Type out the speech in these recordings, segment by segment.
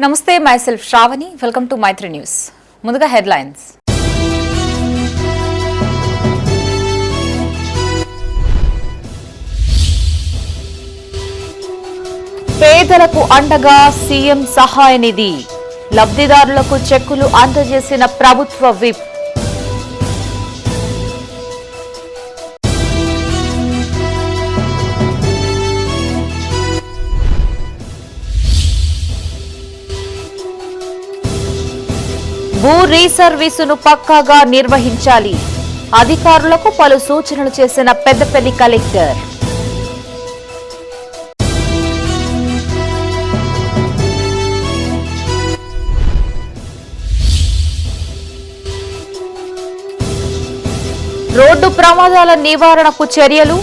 నమస్తే myself Shravani welcome to Maitri news. ముందుగా headlines. పేదలకు అండగా సీఎం సహాయ నిధి, లబ్ధిదారులకు చెక్కులు అందజేసిన ప్రభుత్వ విప్. భూ రీసర్వీసును పక్కాగా నిర్వహించాలి, అధికారులకు పలు సూచనలు చేసిన పెద్దపల్లి కలెక్టర్. రోడ్డు ప్రమాదాల నివారణకు చర్యలు,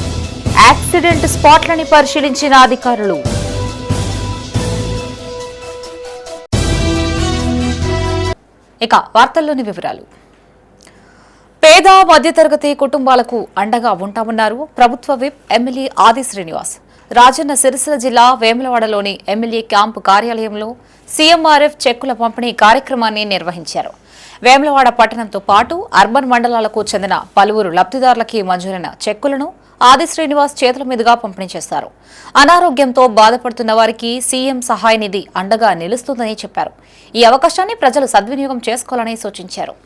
యాక్సిడెంట్ స్పాట్లని పరిశీలించిన అధికారులు. ఇక వార్తల్లోని వివరాలు. పేద మధ్యతరగతి కుటుంబాలకు అండగా ఉంటామన్నారు ప్రభుత్వ విప్ ఎమ్మెల్యే ఆది శ్రీనివాస్. రాజన్న సిరిసిల్ల జిల్లా వేములవాడలోని ఎమ్మెల్యే క్యాంపు కార్యాలయంలో సీఎంఆర్ఎఫ్ చెక్కుల పంపిణీ కార్యక్రమాన్ని నిర్వహించారు. వేములవాడ పట్టణంతో పాటు అర్బన్ మండలాలకు చెందిన పలువురు లబ్ధిదారులకి మంజూరైన చెక్కులను ఆది శ్రీనివాస్ చేతుల మీదుగా పంపిణీ చేశారు. అనారోగ్యంతో బాధపడుతున్న వారికి సీఎం సహాయ నిధి అండగా నిలుస్తుందని చెప్పారు. ఈ అవకాశాన్ని ప్రజలు సద్వినియోగం చేసుకోవాలని సూచించారు.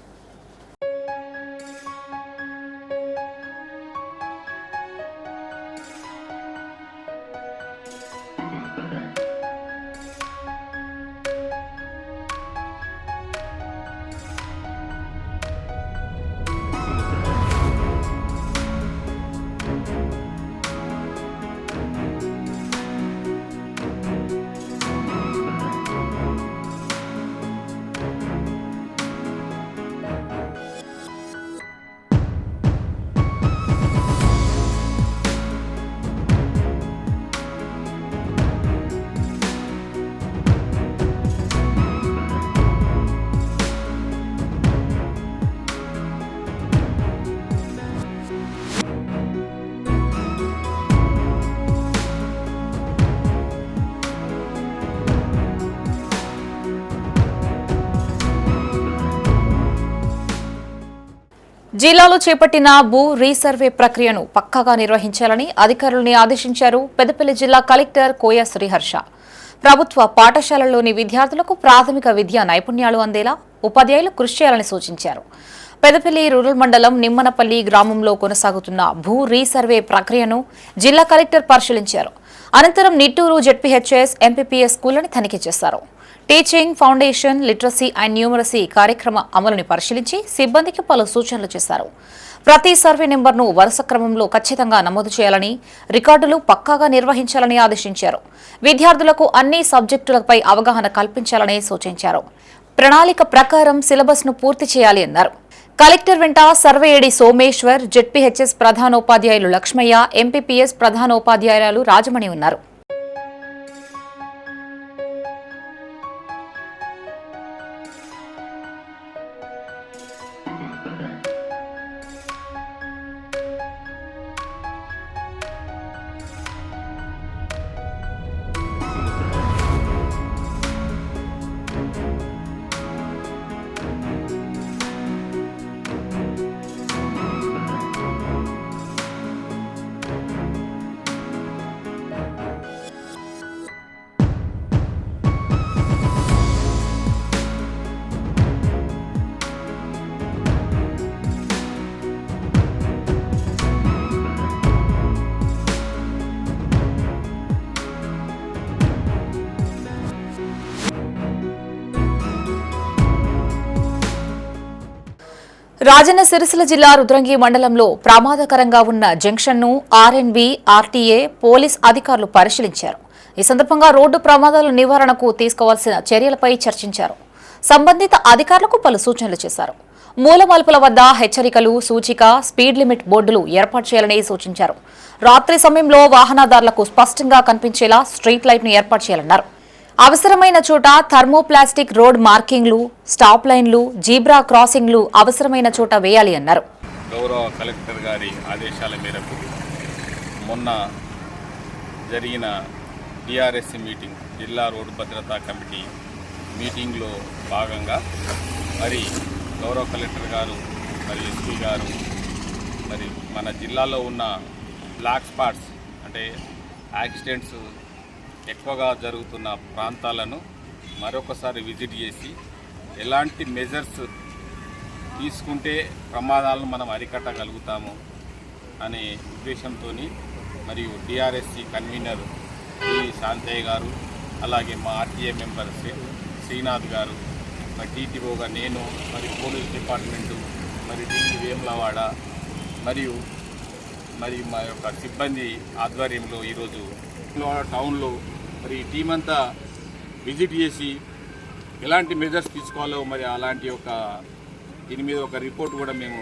జిల్లాలో చేపట్టిన భూ రీసర్వే ప్రక్రియను పక్కాగా నిర్వహించాలని అధికారులను ఆదేశించారు పెద్దపల్లి జిల్లా కలెక్టర్ కోయ శ్రీహర్ష. ప్రభుత్వ పాఠశాలల్లోని విద్యార్థులకు ప్రాథమిక విద్యా నైపుణ్యాలు అందేలా ఉపాధ్యాయులు కృషి చేయాలని సూచించారు. పెద్దపల్లి రూరల్ మండలం నిమ్మనపల్లి గ్రామంలో కొనసాగుతున్న భూ రీసర్వే ప్రక్రియను జిల్లా కలెక్టర్ పరిశీలించారు. అనంతరం నిట్టూరు జెడ్పీహెచ్ఎస్ ఎంపీపీఎస్ స్కూళ్లను తనిఖీ చేశారు. Teaching foundation literacy and numeracy కార్యక్రమ అమలుని పరిశీలించి సిబ్బందికి పలు సూచనలు చేశారు. ప్రతి సర్వే నెంబర్ను వరుస క్రమంలో ఖచ్చితంగా నమోదు చేయాలని, రికార్డులు పక్కాగా నిర్వహించాలని ఆదేశించారు. విద్యార్థులకు అన్ని సబ్జెక్టులపై అవగాహన కల్పించాలని సూచించారు. ప్రణాళిక ప్రకారం సిలబస్ ను పూర్తి చేయాలి అన్నారు. కలెక్టర్ వెంట సర్వేయడి సోమేశ్వర్, జెడ్పీహెచ్ఎస్ ప్రధానోపాధ్యాయులు లక్ష్మయ్య, ఎంపీపీఎస్ ప్రధానోపాధ్యాయులు రాజమణి ఉన్నారు. రాజన్న సిరిసిల్ల జిల్లా రుద్రంగి మండలంలో ప్రమాదకరంగా ఉన్న జంక్షన్ను ఆర్ఎన్బి, ఆర్టీఏ, పోలీస్ అధికారులు పరిశీలించారు. ఈ సందర్భంగా రోడ్డు ప్రమాదాల నివారణకు తీసుకోవాల్సిన చర్యలపై చర్చించారు. సంబంధిత అధికారులకు పలు సూచనలు చేశారు. మూల మలుపుల వద్ద హెచ్చరికలు, సూచిక, స్పీడ్ లిమిట్ బోర్డులు ఏర్పాటు చేయాలని సూచించారు. రాత్రి సమయంలో వాహనదారులకు స్పష్టంగా కనిపించేలా స్ట్రీట్ లైట్ ను ఏర్పాటు చేయాలన్నారు. అవసరమైన చోట థర్మోప్లాస్టిక్ రోడ్ మార్కింగ్లు, స్టాప్ లైన్లు, జీబ్రా క్రాసింగ్లు అవసరమైన చోట వేయాలి అన్నారు. గౌరవ కలెక్టర్ గారి ఆదేశాల మేరకు మొన్న జరిగిన డిఆర్ఎస్ మీటింగ్, జిల్లా రోడ్డు భద్రతా కమిటీ మీటింగ్లో భాగంగా మరి గౌరవ కలెక్టర్ గారు మరి ఎస్పీ గారు మరి మన జిల్లాలో ఉన్న బ్లాక్ స్పాట్స్ అంటే యాక్సిడెంట్స్ ఎక్కువగా జరుగుతున్న ప్రాంతాలను మరొకసారి విజిట్ చేసి ఎలాంటి మెజర్స్ తీసుకుంటే ప్రమాదాలను మనం అరికట్టగలుగుతాము అనే ఉద్దేశంతో మరియు డిఆర్ఎస్సి కన్వీనర్ టి శాంతయ్య గారు, అలాగే మా ఆర్టీఏ మెంబర్ శ్రీనాథ్ గారు, మరి టీటీఓగా నేను, మరి పోలీస్ డిపార్ట్మెంటు, మరి ఢిల్లీ వేములవాడ మరియు మా యొక్క సిబ్బంది ఆధ్వర్యంలో ఈరోజు టౌన్లో మరి టీం అంతా విజిట్ చేసి ఎలాంటి మెజర్స్ తీసుకోవాలో మరి అలాంటి దీని మీద ఒక రిపోర్ట్ కూడా మేము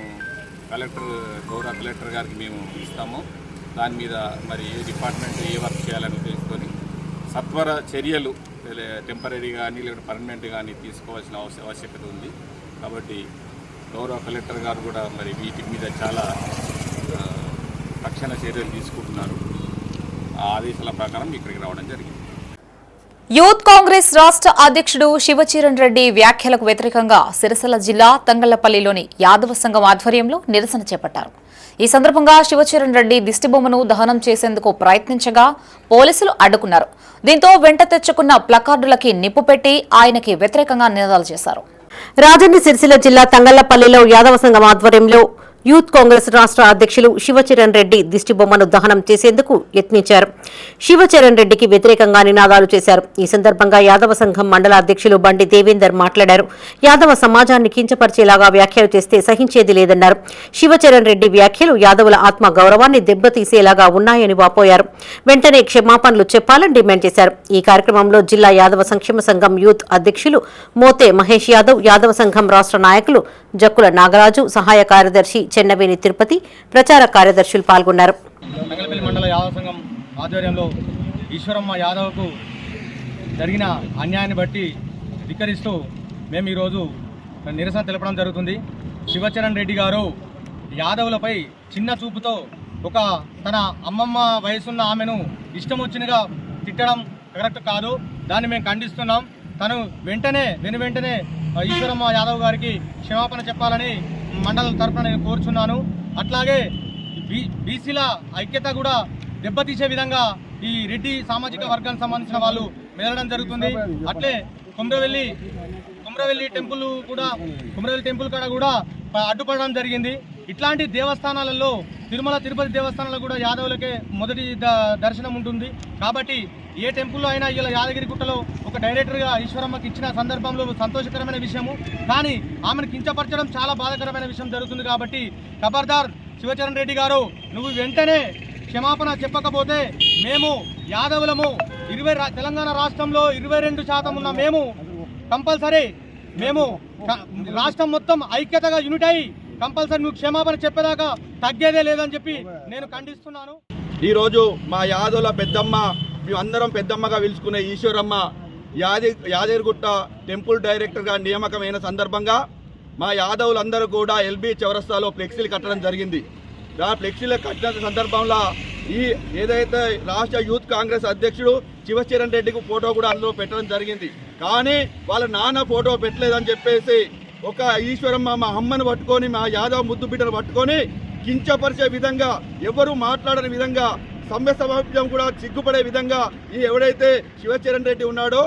గౌరవ కలెక్టర్ గారికి మేము ఇస్తాము. దాని మీద మరి ఏ డిపార్ట్మెంట్ ఏ వర్క్ చేయాలని తెలుసుకొని సత్వర చర్యలు టెంపరీగా కానీ లేదా పర్మనెంట్ కానీ తీసుకోవాల్సిన ఆవశ్యకత ఉంది. కాబట్టి గౌరవ కలెక్టర్ గారు కూడా మరి వీటి మీద చాలా తక్షణ చర్యలు తీసుకుంటున్నారు. ఆ ఆదేశాల ప్రకారం ఇక్కడికి రావడం జరిగింది. యూత్ కాంగ్రెస్ రాష్ట్ర అధ్యక్షుడు శివచరణ్ రెడ్డి వ్యాఖ్యలకు వ్యతిరేకంగా సిరిసిల్ల జిల్లా తంగళ్లపల్లిలోని యాదవ సంఘం ఆధ్వర్యంలో నిరసన చేపట్టారు. ఈ సందర్భంగా శివచరణ్ రెడ్డి దిష్టిబొమ్మను దహనం చేసేందుకు ప్రయత్నించగా పోలీసులు అడ్డుకున్నారు. దీంతో వెంట తెచ్చుకున్న ప్లకార్డులకి నిప్పు పెట్టి ఆయనకి వ్యతిరేకంగా నినాదాలు చేశారు. రాజన్న సిరిసిల్ల జిల్లా తంగళ్లపల్లిలో యాదవ సంఘం ఆధ్వర్యంలో యూత్ కాంగ్రెస్ రాష్ట్ర అధ్యక్షులు శివచరణ్ రెడ్డి దిష్టిబొమ్మను దహనం చేసేందుకు యత్నించారు. శివచరణ్ రెడ్డికి వ్యతిరేకంగా నినాదాలు చేశారు. ఈ సందర్భంగా యాదవ సంఘం మండల అధ్యక్షులు బండి దేవేందర్ మాట్లాడారు. యాదవ సమాజాన్ని కించపరిచేలాగా వ్యాఖ్యలు చేస్తే సహించేది లేదన్నారు. శివచరణ్ రెడ్డి వ్యాఖ్యలు యాదవుల ఆత్మ గౌరవాన్ని దెబ్బతీసేలాగా ఉన్నాయని వాపోయారు. వెంటనే క్షమాపణలు చెప్పాలని డిమాండ్ చేశారు. ఈ కార్యక్రమంలో జిల్లా యాదవ సంక్షేమ సంఘం యూత్ అధ్యక్షులు మోతే మహేష్ యాదవ్, యాదవ సంఘం రాష్ట్ర నాయకులు జక్కుల నాగరాజు, సహాయ కార్యదర్శి చెన్నవేని తిరుపతి, ప్రచార కార్యదర్శులు పాల్గొన్నారు. తంగళ్లపల్లి మండల యాదవ సంఘం ఆధ్వర్యంలో ఈశ్వరమ్మ యాదవ్కు జరిగిన అన్యాయాన్ని బట్టి ధిక్కరిస్తూ మేము ఈరోజు నిరసన తెలపడం జరుగుతుంది. శివచరణ్ రెడ్డి గారు యాదవులపై చిన్న చూపుతో తన అమ్మమ్మ వయసున్న ఆమెను ఇష్టం వచ్చినగా తిట్టడం కరెక్ట్ కాదు. దాన్ని మేము ఖండిస్తున్నాం. తను వెంటనే ఈశ్వరమ్మ యాదవ్ గారికి క్షమాపణ చెప్పాలని మండలం తరఫున నేను కోరుచున్నాను. అట్లాగే బీసీల ఐక్యత కూడా దెబ్బతీసే విధంగా ఈ రెడ్డి సామాజిక వర్గానికి సంబంధించిన వాళ్ళు మెదలడం జరుగుతుంది. అట్లే కుమ్రవెల్లి టెంపుల్ కాడ కూడా అడ్డుపడడం జరిగింది. ఇట్లాంటి దేవస్థానాలలో తిరుమల తిరుపతి దేవస్థానాల్లో కూడా యాదవులకే మొదటి దర్శనం ఉంటుంది. కాబట్టి ఏ టెంపుల్లో అయినా ఇలా యాదగిరిగుట్టలో ఒక డైరెక్టర్గా ఈశ్వరమ్మకి ఇచ్చిన సందర్భంలో సంతోషకరమైన విషయము, కానీ ఆమెను కించపరచడం చాలా బాధాకరమైన విషయం జరుగుతుంది. కాబట్టి ఖబర్దార్ శివచరణ్ రెడ్డి గారు, నువ్వు వెంటనే క్షమాపణ చెప్పకపోతే మేము యాదవులము తెలంగాణ రాష్ట్రంలో 22% ఉన్న మేము కంపల్సరీ రాష్ట్రం మొత్తం ఐక్యతగా యూనిట్ అయ్యి కంపల్సరీ నువ్వు క్షమాపణ చెప్పేదాకా తగ్గేదే లేదని చెప్పి నేను ఖండిస్తున్నాను. ఈరోజు మా యాదవుల పెద్దమ్మ, మేమందరం పెద్దమ్మగా పిలుచుకునే ఈశ్వరమ్మ యాదగిరిగుట్ట టెంపుల్ డైరెక్టర్గా నియామకమైన సందర్భంగా మా యాదవులందరూ కూడా ఎల్బీ చౌరస్తాలో ఫ్లెక్సీలు కట్టడం జరిగింది. ఆ ఫ్లెక్సీలు కట్టిన సందర్భంలో ఏదైతే రాష్ట్ర యూత్ కాంగ్రెస్ అధ్యక్షుడు శివచరణ్ రెడ్డికి ఫోటో కూడా అందులో పెట్టడం జరిగింది. కానీ వాళ్ళ నాన్న ఫోటో పెట్టలేదని చెప్పేసి ఒక ఈశ్వరమ్మ మా అమ్మను పట్టుకొని, మా యాదవ్ ముద్దు బిడ్డను పట్టుకొని కించపరిచే విధంగా, ఎవరు మాట్లాడని విధంగా, సమాజం కూడా సిగ్గుపడే విధంగా ఎవడైతే శివచరణ్ రెడ్డి ఉన్నాడో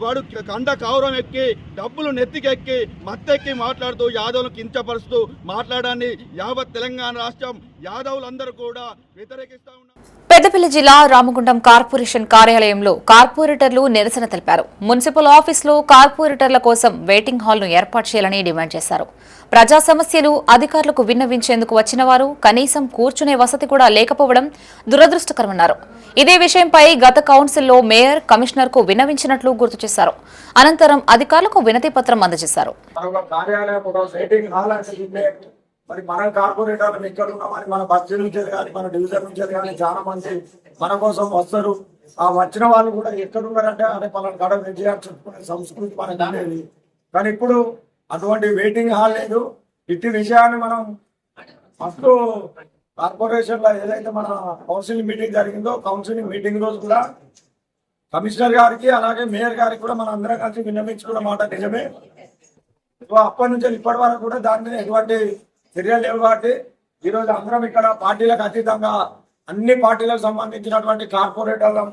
వాడు కండ కావురం ఎక్కి, డబ్బులు నెత్తికెక్కి, మత్తెక్కి మాట్లాడుతూ యాదవులను కించపరుస్తూ మాట్లాడాన్ని యావత్ తెలంగాణ రాష్ట్రం యాదవులందరూ కూడా వ్యతిరేకిస్తూ ఉన్నారు. పెద్దపల్లి జిల్లా రామగుండం కార్పొరేషన్ కార్యాలయంలో కార్పొరేటర్లు నిరసన తెలిపారు. మున్సిపల్ ఆఫీసులో కార్పొరేటర్ల కోసం వెయిటింగ్ హాల్ను ఏర్పాటు చేయాలని డిమాండ్ చేశారు. ప్రజా సమస్యలు అధికారులకు విన్నవించేందుకు వచ్చిన వారు కనీసం కూర్చునే వసతి కూడా లేకపోవడం దురదృష్టకరమన్నారు. ఇదే విషయంపై గత కౌన్సిల్లో మేయర్, కమిషనర్కు విన్నవించినట్లు గుర్తు చేశారు. అనంతరం అధికారులకు వినతి పత్రం అందజేశారు. మరి మనం కార్పొరేటర్లు ఎక్కడ ఉన్నామని మన బస్తీ నుంచి కానీ మన డివిజన్ నుంచి కానీ చాలా మంది మన కోసం వస్తారు. ఆ వచ్చిన వాళ్ళు కూడా ఎక్కడున్నారంటే అదే పలానా గడ విజయాలు చెప్పుకునే సంస్కృతి మనకు ఉండేది. కానీ ఇప్పుడు అటువంటి వెయిటింగ్ హాల్ లేదు. ఇట్టి విషయాన్ని మనం ఫస్ట్ కార్పొరేషన్ లో ఏదైతే మన కౌన్సిలింగ్ మీటింగ్ జరిగిందో కౌన్సిలింగ్ మీటింగ్ రోజు కూడా కమిషనర్ గారికి అలాగే మేయర్ గారికి కూడా మనం అందరం కలిసి విన్నవించుకున్న మాట నిజమే. అప్పటి నుంచి ఇప్పటి వరకు కూడా దాని మీద ఎటువంటి చర్యలు లేవు. కాబట్టి ఈరోజు అందరం ఇక్కడ పార్టీలకు అతీతంగా అన్ని పార్టీలకు సంబంధించినటువంటి కార్పొరేటర్లు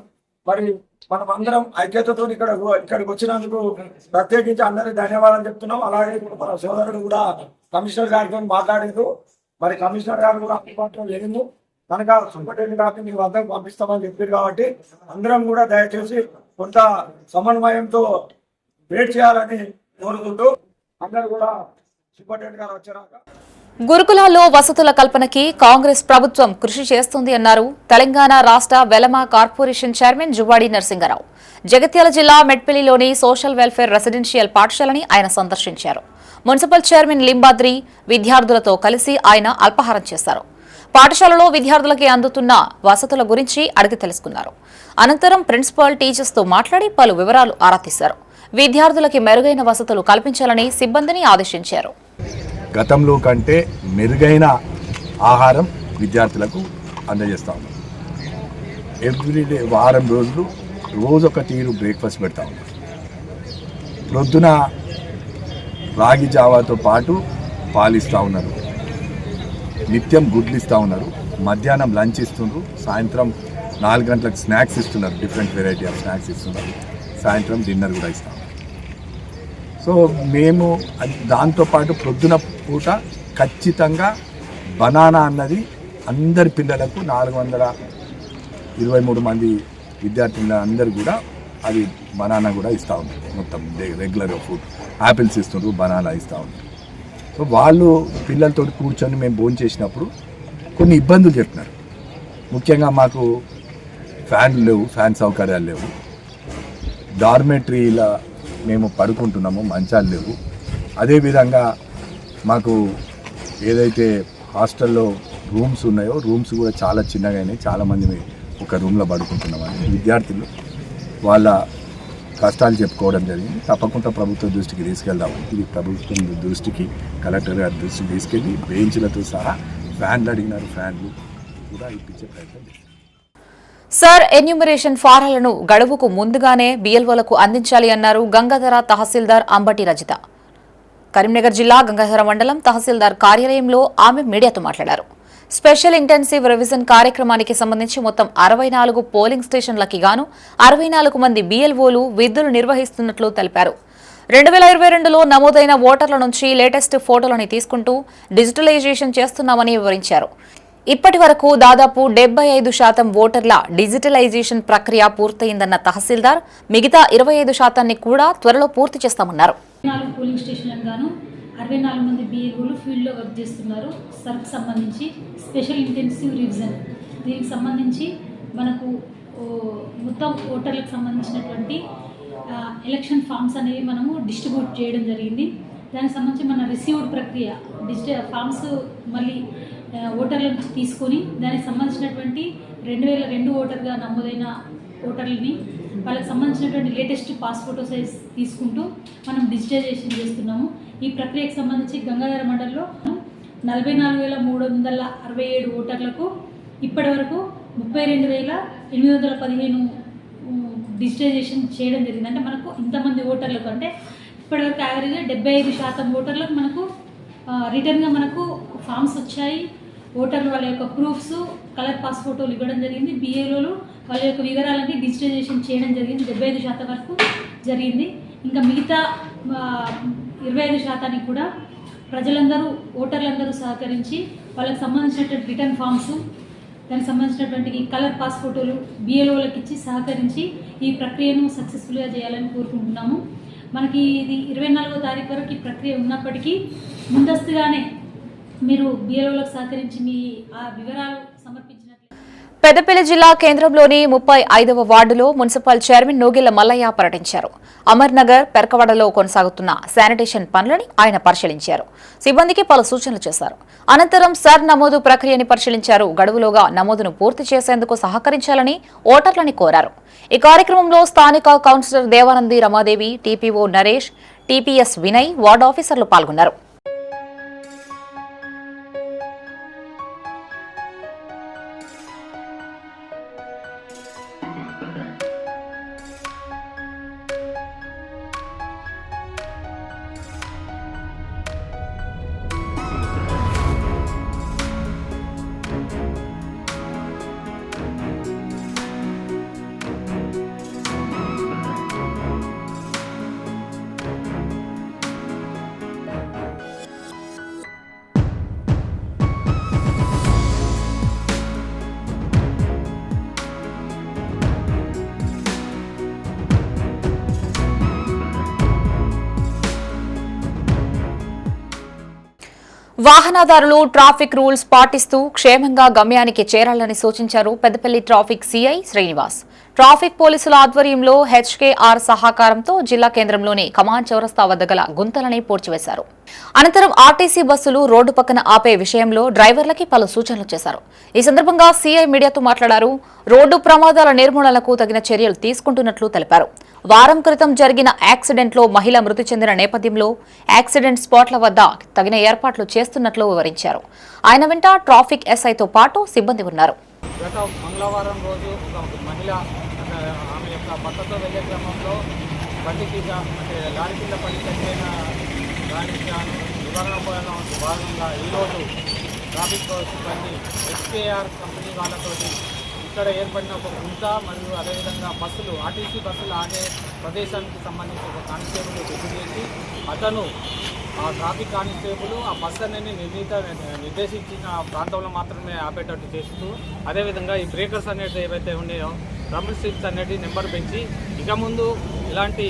మరి మనం అందరం ఐక్యతతో ఇక్కడికి వచ్చినందుకు ప్రత్యేకించి అందరికీ ధన్యవాదాలు చెప్తున్నాం. అలాగే ఇప్పుడు మన సోదరుడు కూడా కమిషనర్ గారితో మాట్లాడారు. మరి కమిషనర్ గారు కూడా అందుబాటులో లేదు కనుక సూపరింటెండెంట్ గారిని మీ వద్దకు పంపిస్తామని చెప్పారు. కాబట్టి అందరం కూడా దయచేసి కొంత సమన్వయంతో వెయిట్ చేయాలని కోరుకుంటూ అందరూ కూడా సూపరింటెండెంట్ గారు వచ్చాక గురుకులాల్లో వసతుల కల్పనకి కాంగ్రెస్ ప్రభుత్వం కృషి చేస్తుంది అన్నారు తెలంగాణ రాష్ట్ర వెలమ కార్పొరేషన్ చైర్మన్ జువ్వాడి నరసింగరావు. జగిత్యాల జిల్లా మెట్పల్లిలోని సోషల్ వెల్ఫేర్ రెసిడెన్షియల్ పాఠశాలని ఆయన సందర్శించారు. మున్సిపల్ చైర్మన్ లింబాద్రి విద్యార్థులతో కలిసి ఆయన అల్పాహారం చేశారు. పాఠశాలలో విద్యార్థులకి అందుతున్న వసతుల గురించి అడిగి తెలుసుకున్నారు. అనంతరం ప్రిన్సిపాల్ టీచర్స్ తో మాట్లాడి పలు వివరాలు ఆరా తీశారు. విద్యార్థులకి మెరుగైన వసతులు కల్పించాలని సిబ్బందిని ఆదేశించారు. గతంలో కంటే మెరుగైన ఆహారం విద్యార్థులకు అందజేస్తా ఉన్నాం. ఎవ్రీడే వారం రోజులు రోజొక తీరు బ్రేక్ఫాస్ట్ పెడతా ఉన్నాం. ప్రొద్దున రాగి జావాతో పాటు పాలు ఇస్తూ ఉన్నారు, నిత్యం గుడ్లు ఇస్తూ ఉన్నారు, మధ్యాహ్నం లంచ్ ఇస్తున్నారు, సాయంత్రం 4 గంటలకు స్నాక్స్ ఇస్తున్నారు, డిఫరెంట్ వెరైటీ ఆఫ్ స్నాక్స్ ఇస్తున్నారు, సాయంత్రం డిన్నర్ కూడా ఇస్తాం. సో మేము దాంతోపాటు ప్రొద్దున పూట ఖచ్చితంగా బనానా అన్నది అందరి పిల్లలకు 423 మంది విద్యార్థుల అందరు కూడా అది బనానా కూడా ఇస్తూ ఉన్నారు. మొత్తం రెగ్యులర్గా ఫుడ్ యాపిల్స్ ఇస్తున్నారు, బనానా ఇస్తూ ఉన్నారు. సో వాళ్ళు పిల్లలతో కూర్చొని మేము భోజనం చేసినప్పుడు కొన్ని ఇబ్బందులు చెప్తున్నారు. ముఖ్యంగా మాకు ఫ్యాన్లు లేవు, ఫ్యాన్ సౌకర్యాలు లేవు, డార్మెటరీల మేము పడుకుంటున్నాము, మంచాలు లేవు. అదేవిధంగా మాకు ఏదైతే హాస్టల్లో రూమ్స్ ఉన్నాయో రూమ్స్ కూడా చాలా చిన్నగా అయినాయి, చాలామంది ఒక రూమ్లో పడుకుంటున్నామని విద్యార్థులు వాళ్ళ కష్టాలు చెప్పుకోవడం జరిగింది. తప్పకుండా ప్రభుత్వ దృష్టికి తీసుకెళ్దామని, ఇది ప్రభుత్వం దృష్టికి కలెక్టర్ గారి దృష్టికి తీసుకెళ్ళి బెంచ్లతో సహా ఫ్యాన్లు అడిగినారు, ఫ్యాన్లు కూడా ఇప్పించే ప్రయత్నం చేస్తారు. సార్ ఎన్యూమరేషన్ ఫారాలను గడువుకు ముందుగానే బిఎల్ఓలకు అందించాలి అన్నారు గంగాధర తహసీల్దార్ అంబటి రజిత. కరీంనగర్ జిల్లా గంగాధర మండలం తహసీల్దార్ కార్యాలయంలో ఆమె మీడియాతో మాట్లాడారు. స్పెషల్ ఇంటెన్సివ్ రివిజన్ కార్యక్రమానికి సంబంధించి మొత్తం 64 పోలింగ్ స్టేషన్లకి గాను 64 మంది బిఎల్ఓలు విధులు నిర్వహిస్తున్నట్లు తెలిపారు. 2022లో నమోదైన ఓటర్ల నుంచి లేటెస్ట్ ఫోటోలని తీసుకుంటూ డిజిటలైజేషన్ చేస్తున్నామని వివరించారు. ఇప్పటి వరకు దాదాపు 75% ఓటర్ల డిజిటలైజేషన్ ప్రక్రియ పూర్తయిందన్న తహసీల్దార్ మిగతా 25% కూడా త్వరలో పూర్తి చేస్తామన్నారు. 4 పోలింగ్ స్టేషన్లకు గాను 64 మంది బిఎల్ఓలు ఫీల్డ్లో వర్క్ చేస్తున్నారు. సర్క్ సంబంధించి స్పెషల్ ఇంటెన్సివ్ రివిజన్ దీనికి సంబంధించి మనకు మొత్తం ఓటర్లకు సంబంధించినటువంటి ఎలక్షన్ ఫామ్స్ అనేవి మనము డిస్ట్రిబ్యూట్ చేయడం జరిగింది. దానికి సంబంధించి మన రిసీవ్డ్ ప్రక్రియ ఫామ్స్ మళ్ళీ ఓటర్ల నుంచి తీసుకొని దానికి సంబంధించినటువంటి 2002 ఓటర్గా నమోదైన ఓటర్లని వాళ్ళకి సంబంధించినటువంటి లేటెస్ట్ పాస్ ఫోటో సైజ్ తీసుకుంటూ మనం డిజిటలైజేషన్ చేస్తున్నాము. ఈ ప్రక్రియకు సంబంధించి గంగాధర మండలంలో 44,367 ఓటర్లకు ఇప్పటి వరకు 32,815 డిజిటలైజేషన్ చేయడం జరిగింది. అంటే మనకు ఇంతమంది ఓటర్లకు అంటే ఇప్పటివరకు యావరేజ్గా 75% ఓటర్లకు మనకు రిటర్న్గా మనకు ఫామ్స్ వచ్చాయి. ఓటర్లు వాళ్ళ యొక్క ప్రూఫ్స్, కలర్ పాస్ ఫోటోలు ఇవ్వడం జరిగింది. బిఏలోలు వాళ్ళ యొక్క వివరాలన్నీ డిజిటలైజేషన్ చేయడం జరిగింది. 75% వరకు జరిగింది. ఇంకా మిగతా 25% కూడా ప్రజలందరూ ఓటర్లందరూ సహకరించి వాళ్ళకి సంబంధించినటువంటి రిటర్న్ ఫామ్స్, దానికి సంబంధించినటువంటి కలర్ పాస్ ఫోటోలు బిఏలోలకు ఇచ్చి సహకరించి ఈ ప్రక్రియను సక్సెస్ఫుల్గా చేయాలని కోరుకుంటున్నాము. మనకి ఇది 24వ తారీఖు వరకు ఈ ప్రక్రియ ఉన్నప్పటికీ ముందస్తుగానే మీరు బిఎల్ఓలకు సహకరించి మీ ఆ వివరాలు సమర్పించినట్లు. పెద్దపల్లి జిల్లా కేంద్రంలోని 35వ వార్డులో మున్సిపల్ చైర్మన్ నోగిళ్ల మల్లయ్య పర్యటించారు. అమర్నగర్, పెరకవడలో కొనసాగుతున్న శానిటేషన్ పనులని ఆయన పరిశీలించారు. సిబ్బందికి పలు సూచనలు చేశారు. అనంతరం సర్ నమోదు ప్రక్రియని పరిశీలించారు. గడువులోగా నమోదును పూర్తి చేసేందుకు సహకరించాలని ఓటర్లని కోరారు. ఈ కార్యక్రమంలో స్థానిక councillor Devanandi Ramadevi, TPO Naresh, TPS Vinay, ward ఆఫీసర్లు పాల్గొన్నారు. వాహనదారులు ట్రాఫిక్ రూల్స్ పాటిస్తూ క్షేమంగా గమ్యానికి చేరాలని సూచించారు Peddapalli traffic CI Srinivas. Traffic పోలీసుల ఆధ్వర్యంలో హెచ్కేఆర్ సహకారంతో జిల్లా కేంద్రంలోని కమాన్ చౌరస్తా వద్ద గల గుంతలని పూడ్చివేశారు. అనంతరం ఆర్టీసీ బస్సులు రోడ్డు పక్కన ఆపే విషయంలో డ్రైవర్లకి పలు సూచనలు చేశారు. ఈ సందర్భంగా సీఐ మీడియాతో మాట్లాడారు. రోడ్డు ప్రమాదాల నిర్మూలనకు తగిన చర్యలు తీసుకుంటున్నట్లు తెలిపారు. వారం క్రితం జరిగిన యాక్సిడెంట్లో మహిళ మృతి చెందిన నేపథ్యంలో యాక్సిడెంట్ స్పాట్ల వద్ద తగిన ఏర్పాట్లు చేస్తున్నట్లు వివరించారు. ఆయన వెంట ట్రాఫిక్ ఎస్ఐతో పాటు సిబ్బంది ఉన్నారు. గత మంగళవారం రోజు ఒక మహిళ ఆమె యొక్క భర్తతో వెళ్ళే క్రమంలో బండికి లారీ కింద పడి చనిపోయిన దానికి నివారణ భాగంగా ఈరోజు ట్రాఫిక్ సిబ్బంది హెచ్కేఆర్ కంపెనీ వాళ్ళతోటి ఇక్కడ ఏర్పడిన ఒక గుంత మరియు అదేవిధంగా బస్సులు ఆర్టీసీ బస్సులు ఆగే ప్రదేశానికి సంబంధించి ఒక కానిస్టేబుల్ గుర్తు చేసి అతను ఆ ట్రాఫిక్ కానిస్టేబుల్ ఆ బస్సు అనేది నిర్దేశించిన ప్రాంతంలో మాత్రమే ఆపేటట్టు చేస్తూ అదేవిధంగా ఈ బ్రేకర్స్ అనేది ఏవైతే ఉన్నాయో రమ్మల్ స్ట్రిప్స్ అనేది నెంబర్ పెంచి ఇక ముందు ఇలాంటి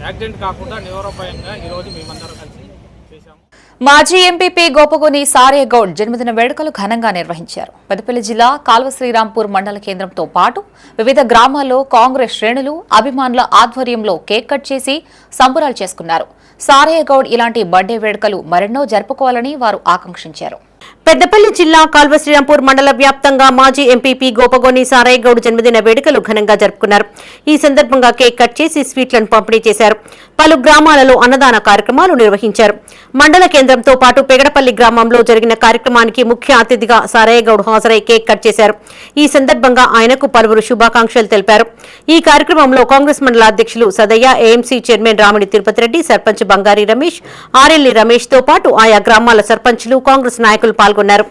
యాక్సిడెంట్ కాకుండా నివారోపాయంగా ఈరోజు మేమందరం కలిసి చేశాము. మాజీ ఎంపీపీ గోపగోని సారేగౌడ్ జన్మదిన వేడుకలు ఘనంగా నిర్వహించారు. పెద్దపల్లి జిల్లా కాల్వ శ్రీరాంపూర్ మండల కేంద్రంతో పాటు వివిధ గ్రామాల్లో కాంగ్రెస్ శ్రేణులు అభిమానుల ఆధ్వర్యంలో కేక్ కట్ చేసి సంబురాలు చేసుకున్నారు. సారేగౌడ్ ఇలాంటి బర్త్డే వేడుకలు మరెన్నో జరుపుకోవాలని వారు ఆకాంక్షించారు. పెద్దపల్లి జిల్లా కాల్వ శ్రీరాంపూర్ మండల వ్యాప్తంగా మాజీ ఎంపీపీ గోపగోని సారయ్యగౌడ్ జన్మదిన వేడుకలు ఘనంగా జరుపుకున్నారు. ఈ సందర్భంగా కేక్ కట్ చేసి స్వీట్లను పంపిణీ చేశారు. పలు గ్రామాలలో అన్నదాన కార్యక్రమాలు నిర్వహించారు. మండల కేంద్రంతో పాటు పెగడపల్లి గ్రామంలో జరిగిన కార్యక్రమానికి ముఖ్య అతిథిగా సారయ్యగౌడ్ హాజరై కేక్ కట్ చేశారు. ఈ సందర్భంగా ఆయనకు పలువురు శుభాకాంక్షలు తెలిపారు. ఈ కార్యక్రమంలో కాంగ్రెస్ మండల అధ్యక్షులు సదయ్య, ఏఎంసీ చైర్మన్ రామిడి తిరుపతి రెడ్డి, సర్పంచ్ బంగారి రమేష్, ఆర్ఎల్ఈ రమేష్ తో పాటు ఆయా గ్రామాల సర్పంచ్లు, కాంగ్రెస్ నాయకులు పాల్గొన్నారు.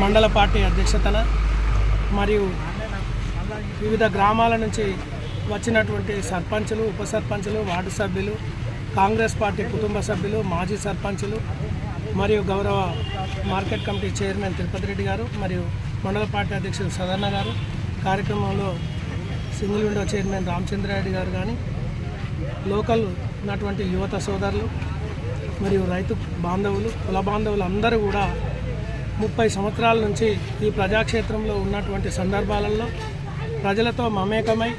మండల పార్టీ అధ్యక్షతన మరియు వివిధ గ్రామాల నుంచి వచ్చినటువంటి సర్పంచులు, ఉప సర్పంచులు, వార్డు సభ్యులు, కాంగ్రెస్ పార్టీ కుటుంబ సభ్యులు, మాజీ సర్పంచులు మరియు గౌరవ market committee chairman Tirupati Reddy గారు మరియు మండల పార్టీ అధ్యక్షులు సదన్న గారు, కార్యక్రమంలో సింగిల్ విండో చైర్మన్ రామచంద్రారెడ్డి గారు కానీ, లోకల్ ఉన్నటువంటి యువత సోదరులు మరియు రైతు బాంధవులు, కుల బాంధవులు అందరూ కూడా 30 సంవత్సరాల నుంచి ఈ ప్రజాక్షేత్రంలో ఉన్నటువంటి సందర్భాలలో ప్రజలతో మమేకమై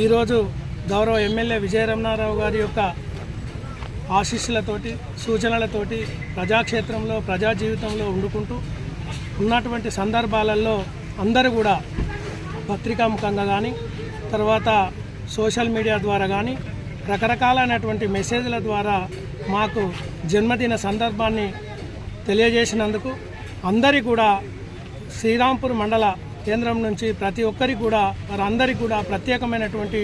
ఈరోజు గౌరవ ఎమ్మెల్యే విజయరమణారావు గారి యొక్క ఆశీస్సులతోటి, సూచనలతోటి ప్రజాక్షేత్రంలో, ప్రజా జీవితంలో వండుకుంటూ ఉన్నటువంటి సందర్భాలలో అందరూ కూడా పత్రికాముఖంగా కానీ, తర్వాత సోషల్ మీడియా ద్వారా కానీ రకరకాలైనటువంటి మెసేజ్ల ద్వారా మాకు జన్మదిన సందర్భాన్ని తెలియజేసినందుకు అందరికీ కూడా శ్రీరాంపూర్ మండల కేంద్రం నుంచి ప్రతి ఒక్కరికి కూడా వారందరికీ కూడా ప్రత్యేకమైనటువంటి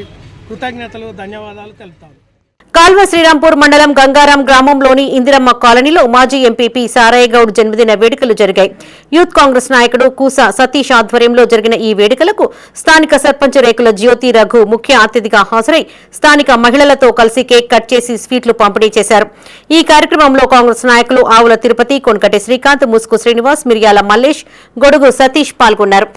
కృతజ్ఞతలు, ధన్యవాదాలు తెలుపుతాను. కాల్వ శ్రీరాంపూర్ మండలం గంగారాం గ్రామంలోని ఇందిరమ్మ కాలనీలో మాజీ ఎంపీపీ సారయ్యగౌడ్ జన్మదిన వేడుకలు జరిగాయి. యూత్ కాంగ్రెస్ నాయకుడు కూస సతీష్ ఆధ్వర్యంలో జరిగిన ఈ వేడుకలకు స్థానిక సర్పంచ్ రేకుల జ్యోతి రఘు ముఖ్య అతిథిగా హాజరై స్థానిక మహిళలతో కలిసి కేక్ కట్ చేసి స్వీట్లు పంపిణీ చేశారు. ఈ కార్యక్రమంలో కాంగ్రెస్ నాయకులు ఆవుల తిరుపతి, కొనకటి శ్రీకాంత్, ముసుగు శ్రీనివాస్, మిర్యాల మల్లేష్, గొడుగు సతీష్ పాల్గొన్నారు.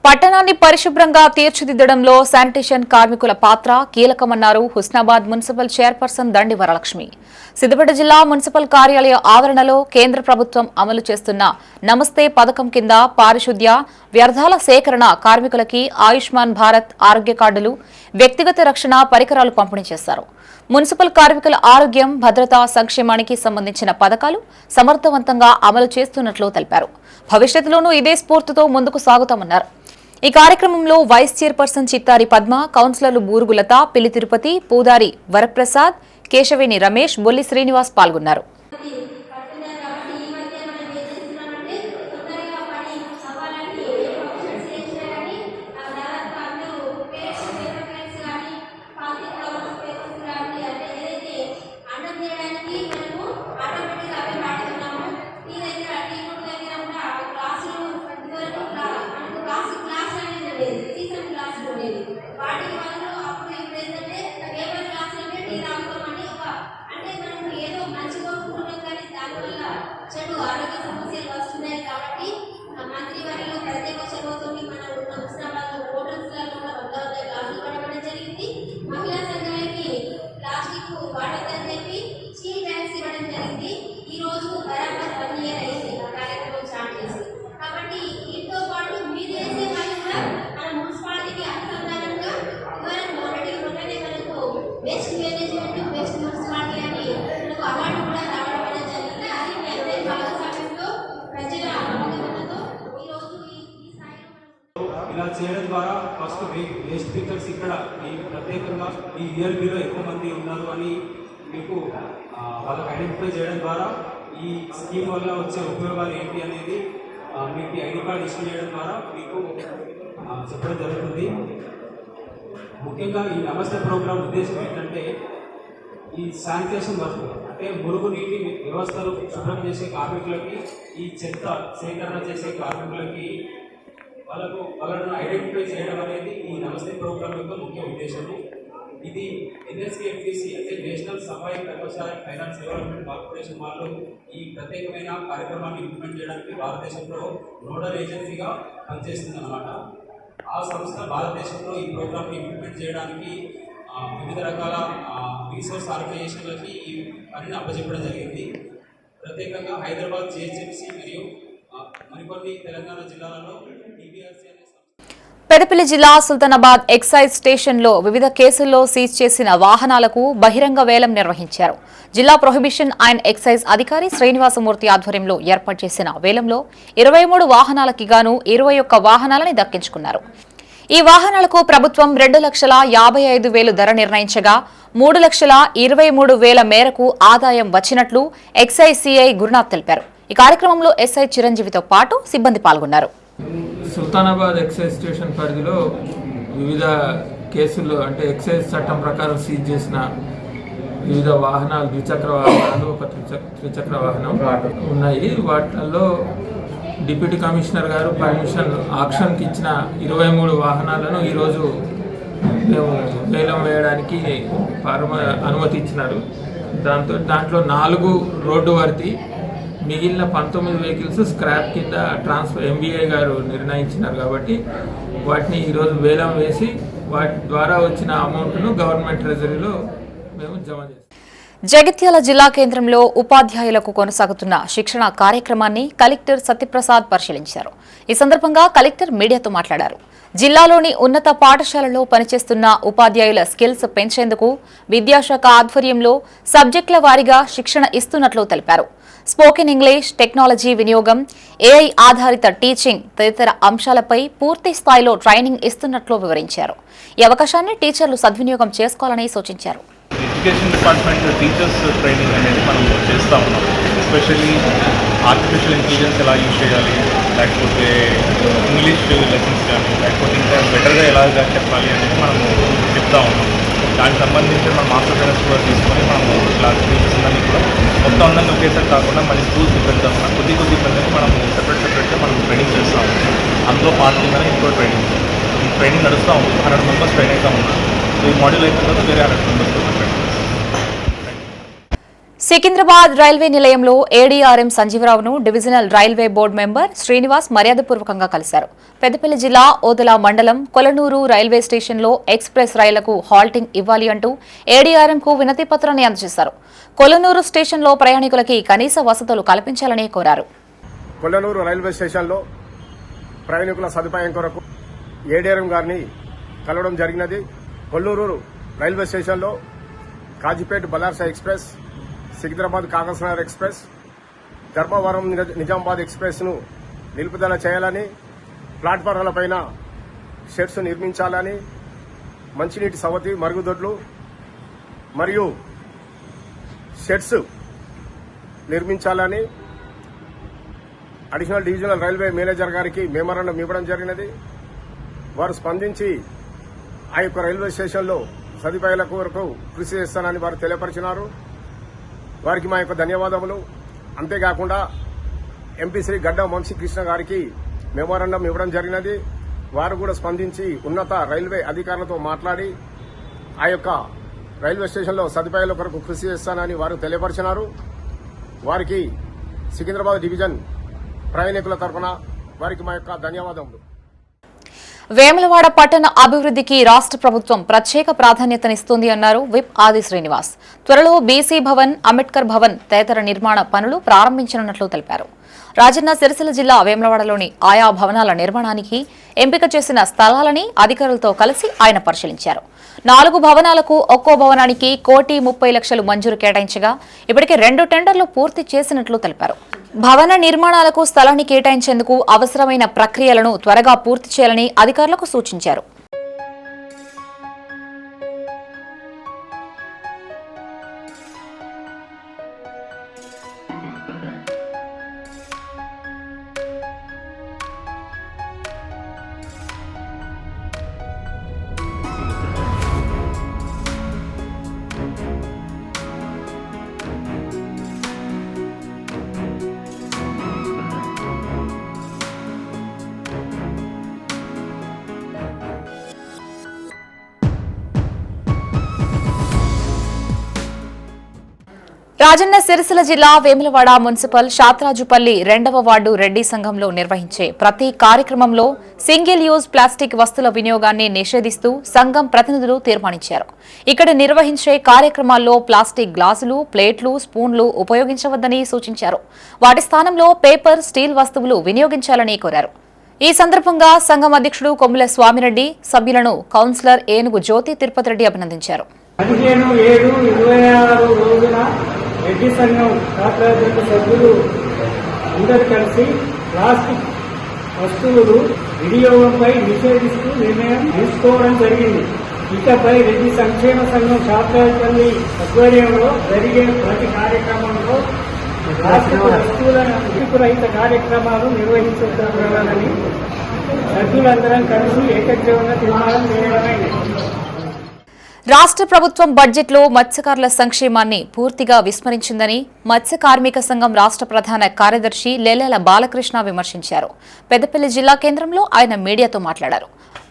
పట్టణాన్ని పరిశుభ్రంగా తీర్చిదిద్దడంలో శానిటేషన్ కార్మికుల పాత్ర కీలకమన్నారు హుస్నాబాద్ మున్సిపల్ చైర్పర్సన్ దండి వరలక్ష్మి. సిద్దిపేట జిల్లా మున్సిపల్ కార్యాలయ ఆవరణలో కేంద్ర ప్రభుత్వం అమలు చేస్తున్న నమస్తే పథకం కింద పారిశుద్ధ్య, వ్యర్థాల సేకరణ కార్మికులకి ఆయుష్మాన్ భారత్ ఆరోగ్య కార్డులు, వ్యక్తిగత రక్షణ పరికరాలు పంపిణీ చేశారు. మున్సిపల్ కార్మికుల ఆరోగ్యం, భద్రత, సంక్షేమానికి సంబంధించిన పథకాలు సమర్థవంతంగా అమలు చేస్తున్నట్లు తెలిపారు. భవిష్యత్తులోనూ ఇదే స్ఫూర్తితో ముందుకు సాగుతామన్నారు. ఈ కార్యక్రమంలో వైస్ చైర్పర్సన్ చిత్తారి పద్మ, కౌన్సిలర్లు బూరుగులత, పిల్లి తిరుపతి, పూదారి వరప్రసాద్, కేశవేని రమేష్, బొల్లి శ్రీనివాస్ పాల్గొన్నారు. ఉండేది. వాటికి వాళ్ళు అప్పుడు ఇప్పుడు ఏంటంటే పేపర్ క్లాసులకే టీ తాగుతామని అంటే మనం ఏదో మంచి కోరుకుంటున్నాం కానీ దానివల్ల చెడు ఆరోగ్య సమస్యలు వస్తున్నాయి. కాబట్టి మంత్రి వారిలో ప్రత్యేక చొరవతో మనం ఉన్న హుస్నాబాద్ హోటల్స్లలో కూడా 100 క్లాసులు పడడం జరిగింది. మహిళా సంఘాలకి ప్లాస్టిక్ వాడొద్దని చెప్పి స్టీల్ బ్యాగ్స్ ఇవ్వడం జరిగింది. ఈ రోజు బరాబర్ 1 year అయింది ఆ కార్యక్రమం స్టార్ట్ చేసి. కాబట్టి దీంతో పాటు మీరు చేసే వాళ్ళు కూడా మన మున్సిపాలిటీకి అనుసంధానంగా మొన్ననే మనకు బెస్ట్ మేనేజ్మెంట్ బెస్ట్ మున్సిపాలిటీ అని మనకు అవార్డు కూడా రావడం అనేది జరిగింది. అది మీ అందరి భాగస్వామ్యంతో ప్రజల అవగాహనతో ఈరోజు ఈ స్థాయిలో ఇలా చేయడం ద్వారా ఫస్ట్ వేస్ట్ పికర్స్ ఇక్కడ ఈ ప్రత్యేకంగా ఈ ఈఆర్బీలో ఎక్కువ మంది ఉన్నారు అని మీకు వాళ్ళకి ఐడెంటిఫై చేయడం ద్వారా ఈ స్కీమ్ వల్ల వచ్చే ఉపయోగాలు ఏంటి అనేది మీకు ఐడి కార్డ్ ఇష్యూ చేయడం ద్వారా మీకు చెప్పడం జరుగుతుంది. ముఖ్యంగా ఈ నమస్తే ప్రోగ్రాం ఉద్దేశం ఏంటంటే ఈ శానిటేషన్ వర్క్ అంటే మురుగునీటి వ్యవస్థలు శుభ్రం చేసే కార్మికులకి ఈ చెత్త సేకరణ చేసే కార్మికులకి వాళ్ళను ఐడెంటిఫై చేయడం అనేది ఈ నమస్తే ప్రోగ్రాం యొక్క ముఖ్య ఉద్దేశము. ఇది ఎన్ఎస్కేఎఫ్టీసీ అంటే నేషనల్ సఫాయి కర్మచారి ఫైనాన్స్ డెవలప్మెంట్ కార్పొరేషన్ వాళ్ళు ఈ ప్రత్యేకమైన కార్యక్రమాన్ని ఇంప్లిమెంట్ చేయడానికి భారతదేశంలో నోడల్ ఏజెన్సీగా పనిచేస్తుంది అన్నమాట. ఆ సంస్థ భారతదేశంలో ఈ ప్రోగ్రామ్ని ఇంప్లిమెంట్ చేయడానికి వివిధ రకాల రీసోర్స్ ఆర్గనైజేషన్లకి ఈ పనిని అప్పచెప్పడం జరిగింది. ప్రత్యేకంగా హైదరాబాద్ జిహెచ్ఎంసీ మరియు మరికొన్ని తెలంగాణ జిల్లాలలో టీబీఆర్సీ అనే పెద్దపల్లి జిల్లా సుల్తానాబాద్ ఎక్సైజ్ స్టేషన్లో వివిధ కేసుల్లో సీజ్ చేసిన వాహనాలకు బహిరంగ వేలం నిర్వహించారు. జిల్లా ప్రొహిబిషన్ అండ్ ఎక్సైజ్ అధికారి శ్రీనివాసమూర్తి ఆధ్వర్యంలో ఏర్పాటు చేసిన వేలంలో 23 వాహనాలకి గాను 21 వాహనాలని దక్కించుకున్నారు. ఈ వాహనాలకు ప్రభుత్వం 2,55,000 ధర నిర్ణయించగా 3,23,000 మేరకు ఆదాయం వచ్చినట్లు ఎక్సైజ్ సిఐ గురునాథ్ తెలిపారు. ఈ కార్యక్రమంలో ఎస్ఐ చిరంజీవితో పాటు సిబ్బంది పాల్గొన్నారు. సుల్తానాబాద్ ఎక్సైజ్ స్టేషన్ పరిధిలో వివిధ కేసుల్లో అంటే ఎక్సైజ్ చట్టం ప్రకారం సీజ్ చేసిన వివిధ వాహనాలు, ద్విచక్ర వాహనాలు, ఒక త్రిచక్ర వాహనం ఉన్నాయి. వాటిల్లో డిప్యూటీ కమిషనర్ గారు పర్మిషన్ ఆక్షన్కి ఇచ్చిన 23 వాహనాలను ఈరోజు మేము వేలం వేయడానికి అనుమతి ఇచ్చినారు. దాంట్లో 4 రోడ్డు వర్తి, మిగిలిన 19 వెహికల్స్ స్క్రాప్ కింద ట్రాన్స్ఫర్ ఎంబీఐ గారు నిర్ణయించినారు. కాబట్టి వాటిని ఈరోజు వేలం వేసి వాటి ద్వారా వచ్చిన అమౌంట్ను గవర్నమెంట్ ట్రెజరీలో మేము జమ చేస్తాం. జగిత్యాల జిల్లా కేంద్రంలో ఉపాధ్యాయులకు కొనసాగుతున్న శిక్షణ కార్యక్రమాన్ని కలెక్టర్ సత్యప్రసాద్ పరిశీలించారు. ఈ సందర్భంగా కలెక్టర్ మీడియాతో మాట్లాడారు. జిల్లాలోని ఉన్నత పాఠశాలలో పనిచేస్తున్న ఉపాధ్యాయుల స్కిల్స్ పెంచేందుకు విద్యాశాఖ ఆధ్వర్యంలో సబ్జెక్టుల వారీగా శిక్షణ ఇస్తున్నట్లు తెలిపారు. స్పోకెన్ ఇంగ్లీష్, టెక్నాలజీ వినియోగం, ఏఐ ఆధారిత టీచింగ్ తదితర అంశాలపై పూర్తి స్థాయిలో ట్రైనింగ్ ఇస్తున్నట్లు వివరించారు. ఈ అవకాశాన్ని టీచర్లు సద్వినియోగం చేసుకోవాలని సూచించారు. ఎడ్యుకేషన్ డిపార్ట్మెంట్ టీచర్స్ ట్రైనింగ్ అనేది మనం చేస్తూ ఉన్నాం. ఎస్పెషల్లీ ఆర్టిఫిషియల్ ఇంటెలిజెన్స్ ఎలా యూజ్ చేయాలి, లేకపోతే ఇంగ్లీష్ లెసన్స్ కానీ, లేకపోతే ఇంకా బెటర్గా ఎలాగా చెప్పాలి అనేది మనము చెప్తా ఉన్నాం. దానికి సంబంధించి మనం మాస్టర్ ట్రైనర్స్ కూడా తీసుకొని మనము క్లాస్ టీచర్స్ అందరినీ కూడా మొత్తం అందరినీ ఒకేసారి కాకుండా మళ్ళీ స్కూల్స్ డిపెండ్ కాకుండా కొద్ది మందిని మనము సెపరేట్గా మనం ట్రైనింగ్ చేస్తూ ఉన్నాం. అందులో పార్ట్ కిందనే ఇంకో ట్రైనింగ్ ఈ ట్రైనింగ్ నడుస్తూ ఉంది. 100 మెంబర్స్ ట్రైన్ అవుతూ ఉన్నారు. సో ఈ మాడ్యూల్ అయిన తర్వాత వేరే 100 మెంబర్స్ ట్రైన్. సికింద్రాబాద్ రైల్వే నిలయంలో ఏడీఆర్ఎం సంజీవరావును divisional railway board member Srinivas మర్యాదపూర్వకంగా కలిశారు. పెద్దపల్లి జిల్లా ఓదెల మండలం కొలనూరు రైల్వే స్టేషన్లో ఎక్స్ప్రెస్ రైళ్లకు హాల్టింగ్ ఇవ్వాలి అంటూ ఏడీఆర్ఎంకు వినతి పత్రాన్ని అందజేశారు. కొలనూరు స్టేషన్లో ప్రయాణికులకి కనీస వసతులు కల్పించాలని కోరారు. కొలనూరు రైల్వే స్టేషన్లో ప్రయాణికుల సదుపాయం కొరకు ఏడీఆర్ఎం గారిని కలవడం జరిగినది. కొల్లూరు రైల్వే స్టేషన్లో కాజీపేట్ బలార్సా ఎక్స్ప్రెస్, సికింద్రాబాద్ కాగజ్నగర్ ఎక్స్ప్రెస్, ధర్మవరం నిజామాబాద్ ఎక్స్ప్రెస్ను నిలుపుదల చేయాలని, ప్లాట్ఫారాలపైన షెడ్స్ నిర్మించాలని, మంచినీటి సవతి, మరుగుదొడ్లు మరియు షెడ్స్ నిర్మించాలని అడిషనల్ డివిజనల్ రైల్వే మేనేజర్ గారికి మెమోరాండం ఇవ్వడం జరిగినది. వారు స్పందించి ఆ యొక్క రైల్వే స్టేషన్లో సదుపాయాల కొరకు కృషి చేస్తానని వారు తెలియపరిచినారు. వారికి మా యొక్క ధన్యవాదములు. అంతేకాకుండా ఎంపీ శ్రీ గడ్డ వంశీకృష్ణ గారికి మెమోరాండం ఇవ్వడం జరిగినది. వారు కూడా స్పందించి ఉన్నత రైల్వే అధికారులతో మాట్లాడి ఆ యొక్క రైల్వే స్టేషన్లో సదుపాయాల కొరకు కృషి చేస్తానని వారు తెలియపరిచినారు. వారికి సికింద్రాబాద్ డివిజన్ ప్రయాణికుల తరఫున వారికి మా యొక్క ధన్యవాదములు. వేములవాడ పట్టణ అభివృద్ధికి రాష్ట్ర ప్రభుత్వం ప్రత్యేక ప్రాధాన్యతనిస్తుంది అన్నారు విప్ ఆది శ్రీనివాస్. త్వరలో బీసీ భవన్, అంబేద్కర్ భవన్ తదితర నిర్మాణ పనులు ప్రారంభించనున్నట్లు తెలిపారు. రాజన్న సిరిసిల్ల జిల్లా వేములవాడలోని ఆయా భవనాల నిర్మాణానికి ఎంపిక చేసిన స్థలాలని అధికారులతో కలిసి ఆయన పరిశీలించారు. 4 భవనాలకు ఒక్కో భవనానికి 1,30,00,000 మంజూరు కేటాయించగా ఇప్పటికే 2 టెండర్లు పూర్తి చేసినట్లు తెలిపారు. భవన నిర్మాణాలకు స్థలాన్ని కేటాయించేందుకు అవసరమైన ప్రక్రియలను త్వరగా పూర్తి చేయాలని అధికారులకు సూచించారు. రాజన్న సిరిసిల్ల జిల్లా వేములవాడ మున్సిపల్ శాత్రాజుపల్లి 2వ వార్డు రెడ్డి సంఘంలో నిర్వహించే ప్రతి కార్యక్రమంలో సింగిల్ యూజ్ ప్లాస్టిక్ వస్తువుల వినియోగాన్ని నిషేధిస్తూ సంఘం ప్రతినిధులు తీర్మానించారు. ఇక్కడ నిర్వహించే కార్యక్రమాల్లో ప్లాస్టిక్ గ్లాసులు, ప్లేట్లు, స్పూన్లు ఉపయోగించవద్దని సూచించారు. వాటి స్థానంలో పేపర్, స్టీల్ వస్తువులు వినియోగించాలని కోరారు. ఈ సందర్భంగా సంఘం అధ్యక్షుడు కొమ్ముల స్వామిరెడ్డి సభ్యులను కౌన్సిలర్ ఏనుగు జ్యోతి తిరుపతి రెడ్డి అభినందించారు. 15/7/26 రోజున రెడ్డి సంఘం శాస్త్రవేత్త సభ్యులు అందరూ కలిసి ప్లాస్టిక్ వస్తువులు వినియోగంపై నిషేధిస్తూ నిర్ణయం తీసుకోవడం జరిగింది. ఇకపై రెడ్డి సంక్షేమ సంఘం శాస్త్రవేత్తల్ని ఆధ్వర్యంలో జరిగే ప్రతి కార్యక్రమంలో ప్లాస్టిక్ వస్తువుల రహిత కార్యక్రమాలు నిర్వహించాలని సభ్యులందరం కలిసి ఏకగ్రీవంగా తీర్మానం చేయడమైంది. రాష్ట్ర ప్రభుత్వం బడ్జెట్లో మత్స్యకారుల సంక్షేమాన్ని పూర్తిగా విస్మరించిందని మత్స్య కార్మిక సంఘం రాష్ట్ర ప్రధాన కార్యదర్శి లెల్లెల బాలకృష్ణ విమర్శించారు. పెద్దపల్లి జిల్లా కేంద్రంలో ఆయన మీడియాతో మాట్లాడారు.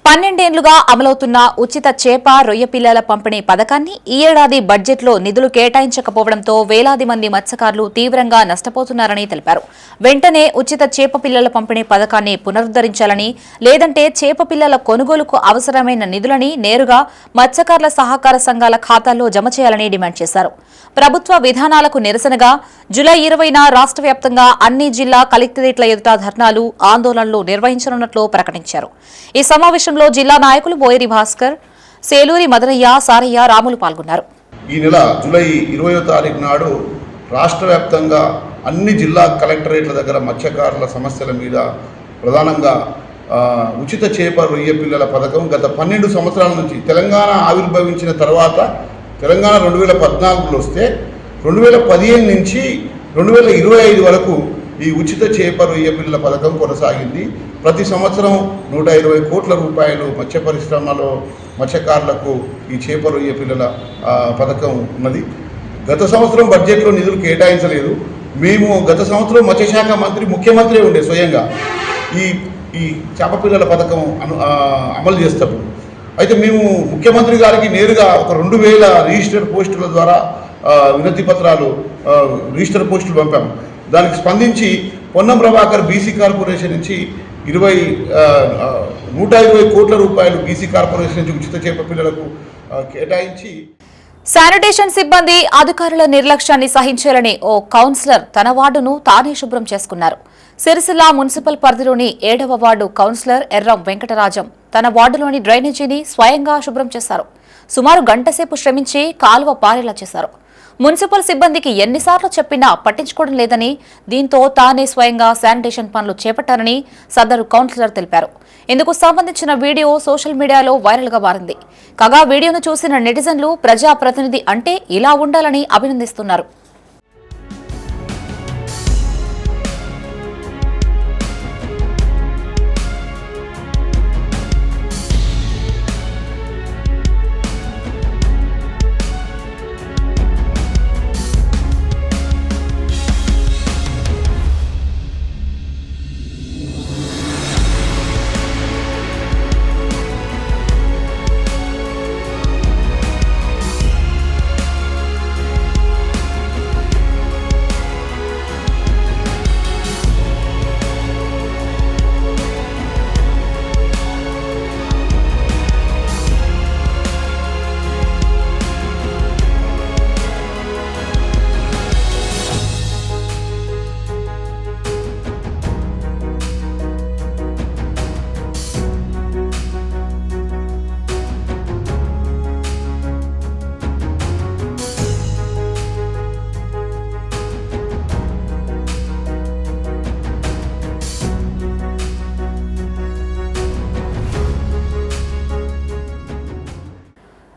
12 ఏళ్లుగా అమలవుతున్న ఉచిత చేప, రొయ్య పిల్లల పంపిణీ పథకాన్ని ఈ ఏడాది బడ్జెట్లో నిధులు కేటాయించకపోవడంతో వేలాది మంది మత్స్యకారులు తీవ్రంగా నష్టపోతున్నారని తెలిపారు. వెంటనే ఉచిత చేప పిల్లల పంపిణీ పథకాన్ని పునరుద్ధరించాలని, లేదంటే చేప పిల్లల కొనుగోలుకు అవసరమైన నిధులని నేరుగా మత్స్యకారుల సహకార సంఘాల ఖాతాల్లో జమ చేయాలని డిమాండ్ చేశారు. ప్రభుత్వ విధానాలకు నిరసనగా జూలై 20న రాష్ట్ర వ్యాప్తంగా అన్ని జిల్లా కలెక్టరేట్ల ఎదుట ధర్నాలు, ఆందోళనలు నిర్వహించనున్నట్లు ప్రకటించారు. ఈ సమావేశంలో జిల్లా నాయకులు బోయరి భాస్కర్, సేలూరి మదనయ్య, సారయ్య, రాములు పాల్గొన్నారు. ఈ నెల జూలై 20వ తారీఖు నాడు రాష్ట్ర వ్యాప్తంగా అన్ని జిల్లా కలెక్టరేట్ల దగ్గర మత్స్యకారుల సమస్యల మీద ప్రధానంగా ఉచిత చేప, రొయ్య పిల్లల పథకం గత 12 సంవత్సరాల నుంచి తెలంగాణ ఆవిర్భవించిన తర్వాత తెలంగాణ 2014లో వస్తే 2015 నుంచి 2025 వరకు ఈ ఉచిత చేప, రొయ్య పిల్లల పథకం కొనసాగింది. ప్రతి సంవత్సరం 120 కోట్ల రూపాయలు మత్స్య పరిశ్రమలో మత్స్యకారులకు ఈ చేప, రొయ్య పిల్లల పథకం ఉన్నది. గత సంవత్సరం బడ్జెట్లో నిధులు కేటాయించలేదు. మేము గత సంవత్సరం మత్స్యశాఖ మంత్రి, ముఖ్యమంత్రి ఉండే స్వయంగా ఈ చేప పిల్లల పథకం అమలు చేస్తాము. అయితే మేము ముఖ్యమంత్రి గారికి నేరుగా ఒక 2000 రిజిస్టర్ పోస్టుల ద్వారా వినతి పత్రాలు, రిజిస్టర్ పోస్టులు పంపాము. దానికి స్పందించి పొన్నం ప్రభాకర్ బీసీ కార్పొరేషన్ నుంచి 120 కోట్ల రూపాయలు బీసీ కార్పొరేషన్ నుంచి ఉచిత చేప పిల్లలకు కేటాయించి శానిటేషన్ సిబ్బంది అధికారుల నిర్లక్ష్యాన్ని సహించాలని ఓ కౌన్సిలర్ తన వార్డును తానే శుభ్రం చేసుకున్నారు. సిరిసిల్ల మున్సిపల్ పరిధిలోని 7వ వార్డు కౌన్సిలర్ ఎర్రం వెంకటరాజం తన వార్డులోని డ్రైనేజీని స్వయంగా శుభ్రం చేశారు. సుమారు గంటసేపు శ్రమించి కాలువ పారేలా చేశారు. మున్సిపల్ సిబ్బందికి ఎన్నిసార్లు చెప్పినా పట్టించుకోవడం లేదని, దీంతో తానే స్వయంగా శానిటేషన్ పనులు చేపట్టారని సదరు కౌన్సిలర్ తెలిపారు. ఇందుకు సంబంధించిన వీడియో సోషల్ మీడియాలో వైరల్ గా మారింది. కాగా వీడియోను చూసిన నెటిజన్లు ప్రజాప్రతినిధి అంటే ఇలా ఉండాలని అభినందిస్తున్నారు.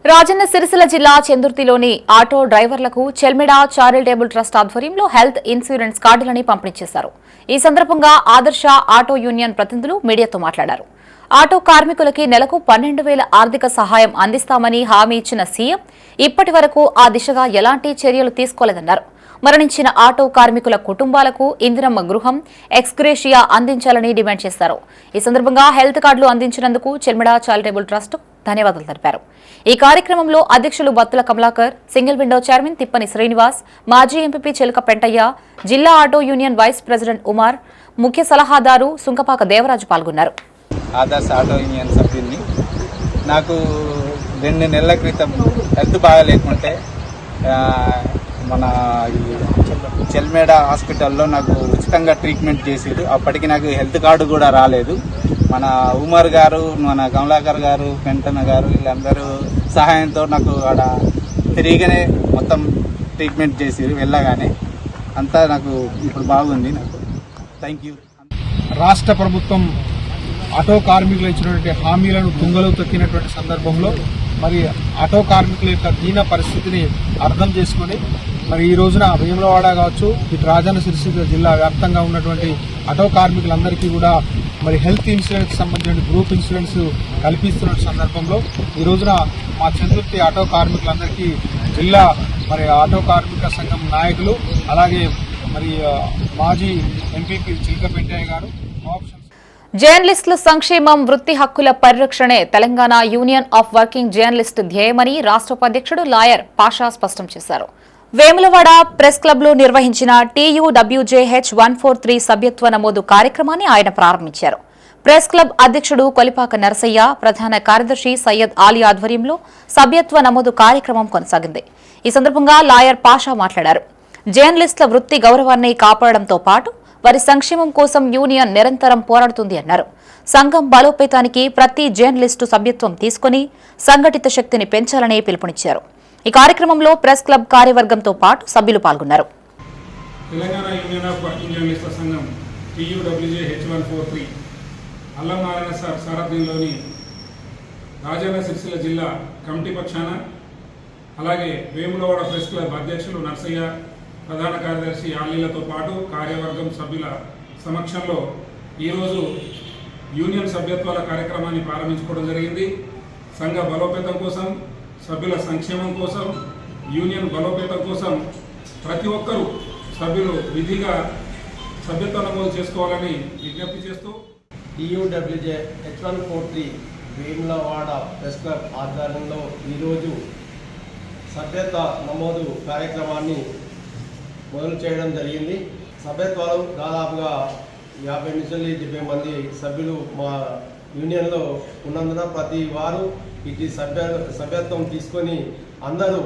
రాజన్న సిరిసిల్ల జిల్లా చందుర్తిలోని ఆటో డ్రైవర్లకు చెల్మెడ చారిటబుల్ ట్రస్ట్ ఆధ్వర్యంలో హెల్త్ ఇన్సూరెన్స్ కార్డులని పంపిణీ చేశారు. ఈ సందర్భంగా ఆదర్శ ఆటో యూనియన్ ప్రతినిధులు మీడియాతో మాట్లాడారు. ఆటో కార్మికులకి నెలకు 12,000 ఆర్థిక సహాయం అందిస్తామని హామీ ఇచ్చిన సీఎం ఇప్పటి వరకు ఆ దిశగా ఎలాంటి చర్యలు తీసుకోలేదన్నారు. మరణించిన ఆటో కార్మికుల కుటుంబాలకు ఇందిరమ్మ గృహం, ఎక్స్గ్రేషియా అందించాలని డిమాండ్ చేశారు. ఈ సందర్భంగా హెల్త్ కార్డులు అందించినందుకు చెల్మెడ చారిటబుల్ ట్రస్ట్ ధన్యవాదాలు తెలిపారు. ఈ కార్యక్రమంలో అధ్యక్షులు Battula Kamalakar, single window chairman Thippani Srinivas, మాజీ ఎంపీ చిలక పెంటయ్య, జిల్లా auto union vice president Umar, ముఖ్య సలహాదారు సుంకపాక దేవరాజు పాల్గొన్నారు. ఆదర్శ ఆటో యూనియన్ సభ్యుల్ని. నాకు 2 నెలల క్రితం హెల్త్ బాగా లేకుంటే మన చెల్మేడ హాస్పిటల్లో నాకు ఉచితంగా ట్రీట్మెంట్ చేసేది. అప్పటికి నాకు హెల్త్ కార్డు కూడా రాలేదు. మన ఉమర్ గారు, మన కమలాకర్ గారు, పెంటన్న గారు వీళ్ళందరూ సహాయంతో నాకు ఆడ తిరిగినే మొత్తం ట్రీట్మెంట్ చేసేది. వెళ్ళగానే అంతా నాకు ఇప్పుడు బాగుంది. నాకు థ్యాంక్ యూ. రాష్ట్ర ప్రభుత్వం ఆటో కార్మికులు ఇచ్చినటువంటి హామీలను తుంగలో తొక్కినటువంటి సందర్భంలో మరి ఆటో కార్మికుల యొక్క దీన పరిస్థితిని అర్థం చేసుకొని మరి ఈ రోజున వేములవాడ కావచ్చు, ఇటు రాజన్న సిరిసిల్ల జిల్లా వ్యాప్తంగా ఉన్నటువంటి ఆటో కార్మికులందరికీ కూడా మరి హెల్త్ ఇన్సూరెన్స్ సంబంధించిన గ్రూప్ ఇన్సూరెన్స్ కల్పిస్తున్న సందర్భంలో ఈ రోజున మా చంద్రుతి ఆటో కార్మికులందరికీ జిల్లా మరి ఆటో కార్మిక సంఘం నాయకులు, అలాగే మరి మాజీ ఎంపీపీ చిలక పెంటయ్య గారు, జర్నలిస్టుల సంక్షేమం, వృత్తి హక్కుల పరిరక్షణే Telangana union of working journalist ధ్యేయమని రాష్ట్ర ఉపాధ్యక్షుడు లాయర్ పాషా స్పష్టం చేశారు. వేములవాడ ప్రెస్ క్లబ్లో నిర్వహించిన TUWJH 143 సభ్యత్వ నమోదు కార్యక్రమాన్ని ఆయన ప్రారంభించారు. ప్రెస్ క్లబ్ అధ్యక్షుడు కొలిపాక నరసయ్య, ప్రధాన కార్యదర్శి సయ్యద్ ఆలీ ఆధ్వర్యంలో సభ్యత్వ నమోదు కార్యక్రమం కొనసాగింది. ఈ సందర్భంగా లాయర్ పాషా మాట్లాడారు. జర్నలిస్టుల వృత్తి గౌరవాన్ని కాపాడడంతో పాటు వారి సంక్షేమం కోసం యూనియన్ నిరంతరం పోరాడుతుంది అన్నారు. సంఘం బలోపేతానికి ప్రతి జర్నలిస్టు సభ్యత్వం తీసుకుని సంఘటిత శక్తిని పెంచాలని పిలుపునిచ్చారు. ఈ కార్యక్రమంలో ప్రెస్ క్లబ్ కార్యవర్గంతో పాటు సభ్యులు పాల్గొన్నారు. తెలంగాణ యూనియన్ ఆఫ్ వర్కింగ్ జర్నలిస్టుల సంఘం TUWJH 143 అల్లం నారాయణ సార్ సారథ్యంలోని రాజన్న సిరిసిల్ల జిల్లా కమిటీ పక్షాన, అలాగే వేములవాడ ప్రెస్ క్లబ్ అధ్యక్షులు నర్సయ్య, ప్రధాన కార్యదర్శి ఆలీలతో పాటు కార్యవర్గం సభ్యుల సమక్షంలో ఈరోజు యూనియన్ సభ్యత్వాల కార్యక్రమాన్ని ప్రారంభించుకోవడం జరిగింది. సంఘ బలోపేతం కోసం, సభ్యుల సంక్షేమం కోసం, యూనియన్ బలోపేతం కోసం ప్రతి ఒక్కరూ సభ్యులు విధిగా సభ్యత్వ నమోదు చేసుకోవాలని విజ్ఞప్తి చేస్తూ TUWJH 143 వేములవాడ ప్రెస్ క్లబ్ ఆధ్వర్యంలో ఈరోజు సభ్యత్వ నమోదు కార్యక్రమాన్ని మొదలు చేయడం జరిగింది. సభ్యత్వాలు దాదాపుగా 50 నుంచి 70 మంది సభ్యులు మా యూనియన్లో ఉన్నందున ప్రతి వారు ఇది సభ్యత్వం తీసుకొని అందరూ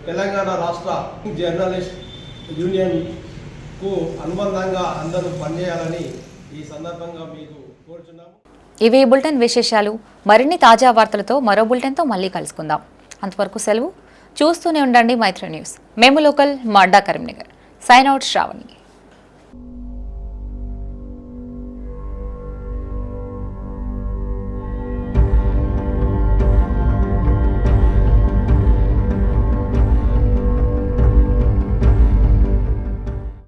తెలంగాణ రాష్ట్ర జర్నలిస్ట్ యూనియన్కు అనుబంధంగా అందరూ పనిచేయాలని ఈ సందర్భంగా మీకు కోరుచున్నాము. ఇవి బులెటిన్ విశేషాలు. మరిన్ని తాజా వార్తలతో మరో బులెటిన్తో మళ్ళీ కలుసుకుందాం. అంతవరకు సెలవు. చూస్తూనే ఉండండి మైత్రి న్యూస్. మేము లోకల్, మా అడ్డా కరీంనగర్. Sign out Shravani.